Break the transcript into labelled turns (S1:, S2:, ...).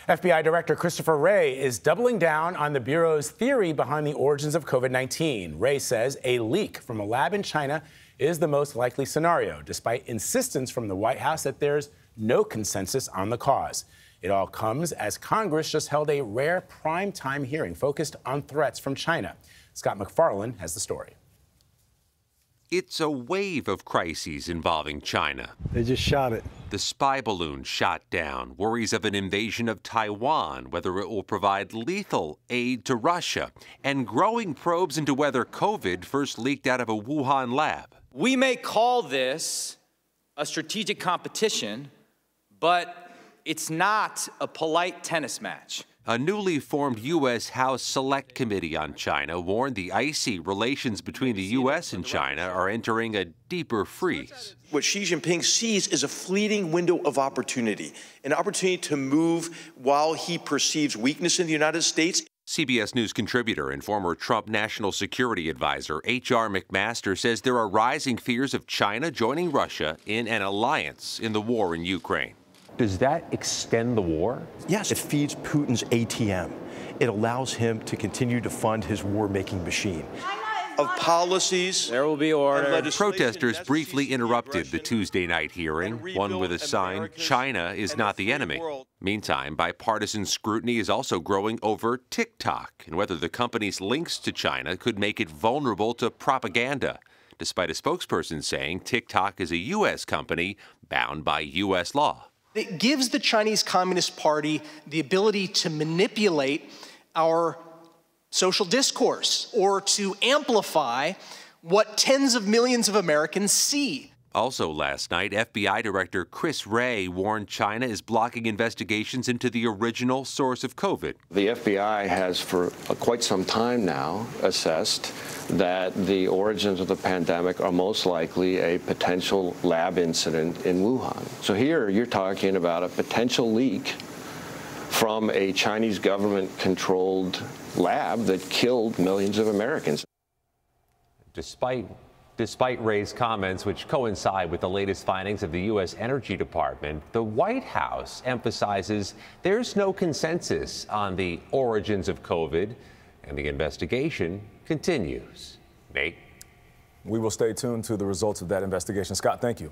S1: FBI Director Christopher Wray is doubling down on the Bureau's theory behind the origins of COVID-19. Wray says a leak from a lab in China is the most likely scenario, despite insistence from the White House that there's no consensus on the cause. It all comes as Congress just held a rare primetime hearing focused on threats from China. Scott MacFarlane has the story.
S2: It's a wave of crises involving China.
S3: They just shot it.
S2: The spy balloon shot down, worries of an invasion of Taiwan, whether it will provide lethal aid to Russia, and growing probes into whether COVID first leaked out of a Wuhan lab.
S4: We may call this a strategic competition, but it's not a polite tennis match.
S2: A newly formed U.S. House Select Committee on China warned the icy relations between the U.S. and China are entering a deeper freeze.
S5: What Xi Jinping sees is a fleeting window of opportunity, an opportunity to move while he perceives weakness in the United States.
S2: CBS News contributor and former Trump National Security Advisor H.R. McMaster says there are rising fears of China joining Russia in an alliance in the war in Ukraine.
S6: Does that extend the war?
S5: Yes, it feeds Putin's ATM. It allows him to continue to fund his war-making machine. Of policies,
S4: there will be order.
S2: Protesters briefly interrupted the Tuesday night hearing, one with a sign, "China is not the enemy." Meantime, bipartisan scrutiny is also growing over TikTok and whether the company's links to China could make it vulnerable to propaganda, despite a spokesperson saying TikTok is a U.S. company bound by U.S. law.
S7: It gives the Chinese Communist Party the ability to manipulate our social discourse or to amplify what tens of millions of Americans see.
S2: Also last night, FBI Director Chris Wray warned China is blocking investigations into the original source of COVID.
S8: The FBI has for quite some time now assessed that the origins of the pandemic are most likely a potential lab incident in Wuhan. So here you're talking about a potential leak from a Chinese government-controlled lab that killed millions of Americans.
S6: Despite Wray's comments, which coincide with the latest findings of the U.S. Energy Department, the White House emphasizes there's no consensus on the origins of COVID, and the investigation continues. Nate?
S9: We will stay tuned to the results of that investigation. Scott, thank you.